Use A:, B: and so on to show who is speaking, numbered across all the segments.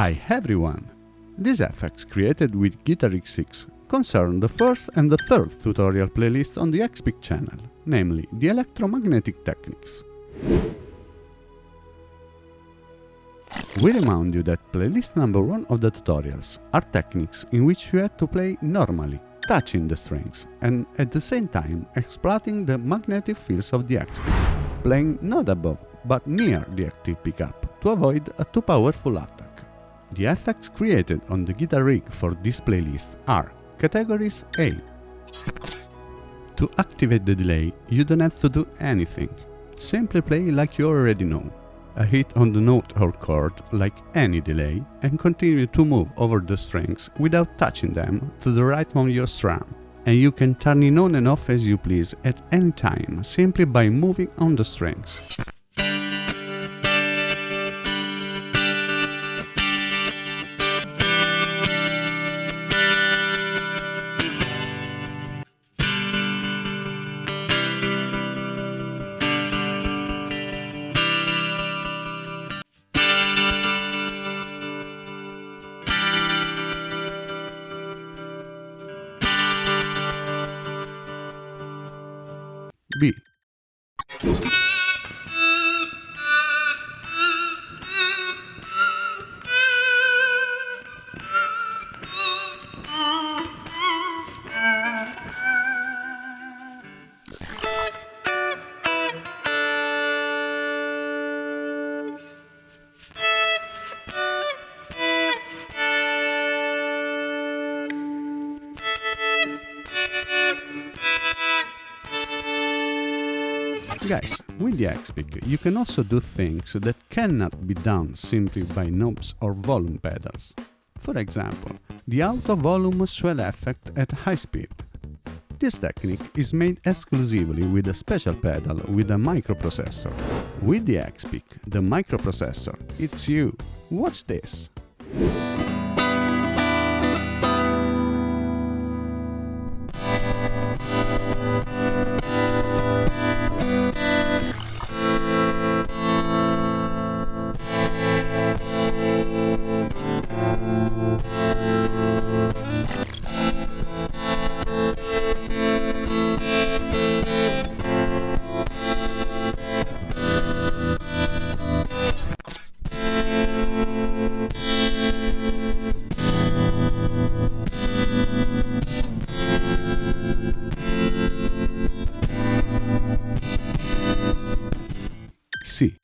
A: Hi everyone! These effects created with Guitar X6 concern the first and the third tutorial playlists on the XPIC channel, namely the electromagnetic techniques. We remind you that playlist number 1 of the tutorials are techniques in which you had to play normally, touching the strings, and at the same time exploiting the magnetic fields of the XPIC, playing not above but near the active pickup to avoid a too powerful attack. The effects created on the guitar rig for this playlist are Categories A. To activate the delay, you don't have to do anything. Simply play like you already know. A hit on the note or chord like any delay and continue to move over the strings without touching them to the right of your strum. And you can turn it on and off as you please at any time simply by moving on the strings. B. Guys, with the XPIC you can also do things that cannot be done simply by knobs or volume pedals. For example, the auto volume swell effect at high speed. This technique is made exclusively with a special pedal with a microprocessor. With the XPIC, the microprocessor, it's you. Watch this! C.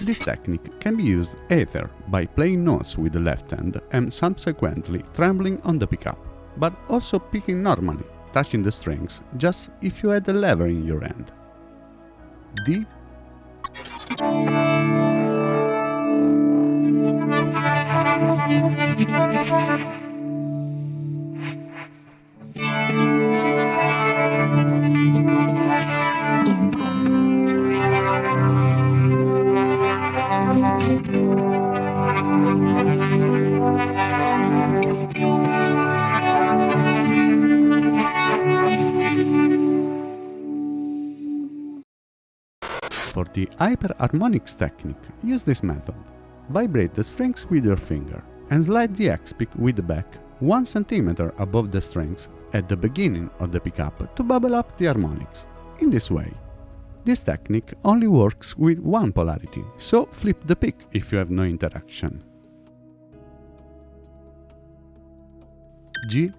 A: This technique can be used either by playing notes with the left hand and subsequently trembling on the pickup, but also picking normally, touching the strings just if you had a lever in your hand. D. For the hyperharmonics technique, use this method. Vibrate the strings with your finger and slide the X pick with the back 1 cm above the strings at the beginning of the pickup to bubble up the harmonics. In this way. This technique only works with one polarity, so flip the pick if you have no interaction. G.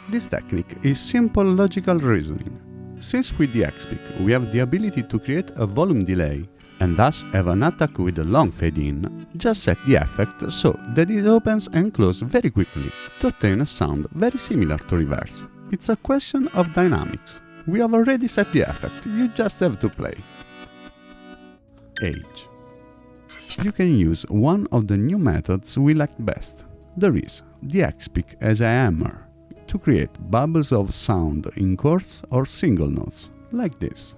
A: This technique is simple logical reasoning. Since with the X-pick we have the ability to create a volume delay and thus have an attack with a long fade-in, just set the effect so that it opens and closes very quickly to obtain a sound very similar to reverse. It's a question of dynamics. We have already set the effect, you just have to play. H. You can use one of the new methods we like best. There is the X-pick as a hammer, to create bubbles of sound in chords or single notes, like this.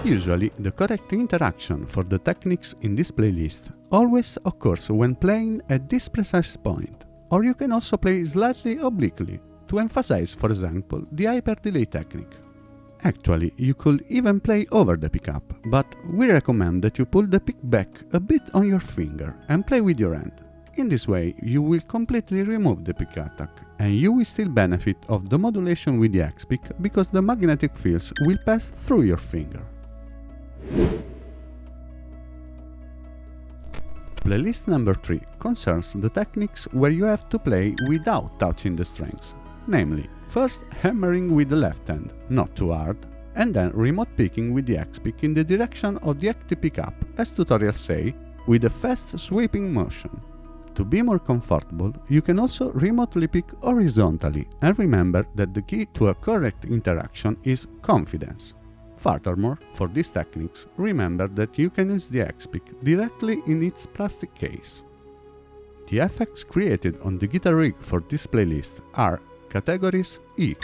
A: Usually, the correct interaction for the techniques in this playlist always occurs when playing at this precise point, or you can also play slightly obliquely to emphasize, for example, the hyper delay technique. Actually, you could even play over the pickup, but we recommend that you pull the pick back a bit on your finger and play with your hand. In this way, you will completely remove the pick attack, and you will still benefit of the modulation with the X-pick because the magnetic fields will pass through your finger. Playlist number 3 concerns the techniques where you have to play without touching the strings, namely, first hammering with the left hand, not too hard, and then remote picking with the X-pick in the direction of the active pickup, as tutorials say, with a fast sweeping motion. To be more comfortable, you can also remotely pick horizontally, and remember that the key to a correct interaction is confidence. Furthermore, for these techniques, remember that you can use the X-pick directly in its plastic case. The effects created on the guitar rig for this playlist are categories E.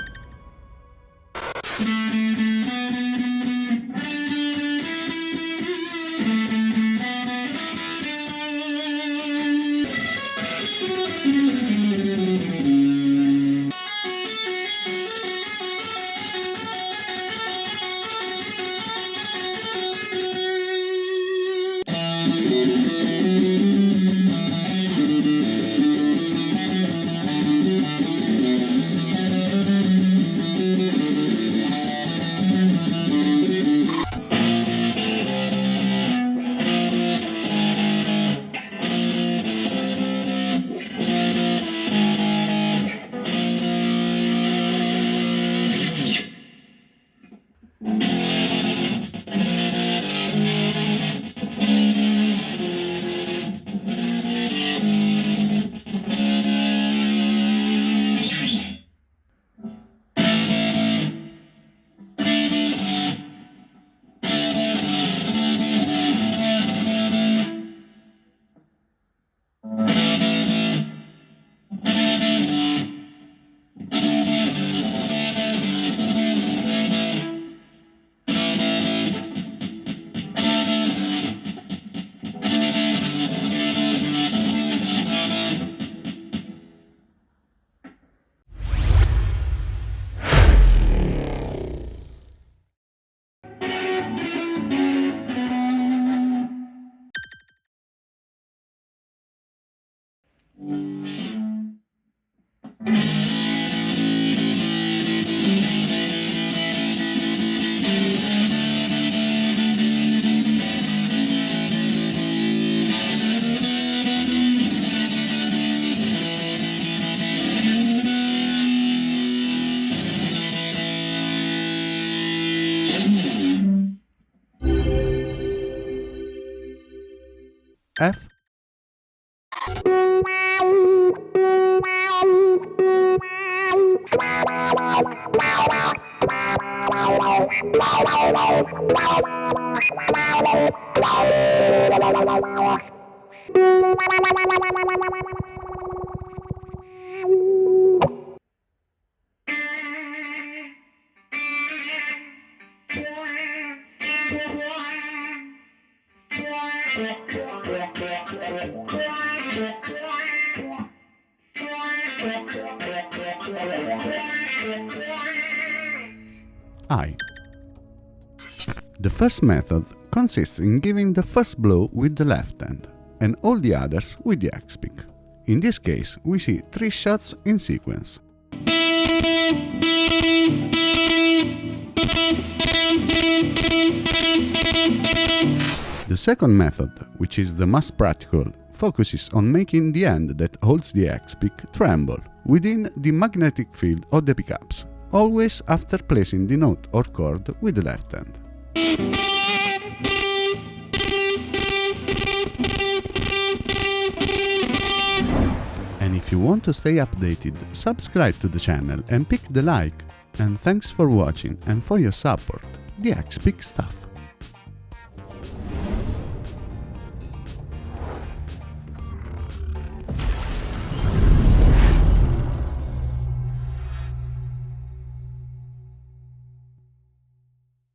A: F. I. The first method consists in giving the first blow with the left hand, and all the others with the axe pick. In this case, we see 3 shots in sequence. The second method, which is the most practical, focuses on making the hand that holds the axe pick tremble within the magnetic field of the pickups, always after placing the note or chord with the left hand. And if you want to stay updated, subscribe to the channel and pick the like. And thanks for watching and for your support, the Axe Pick Stuff.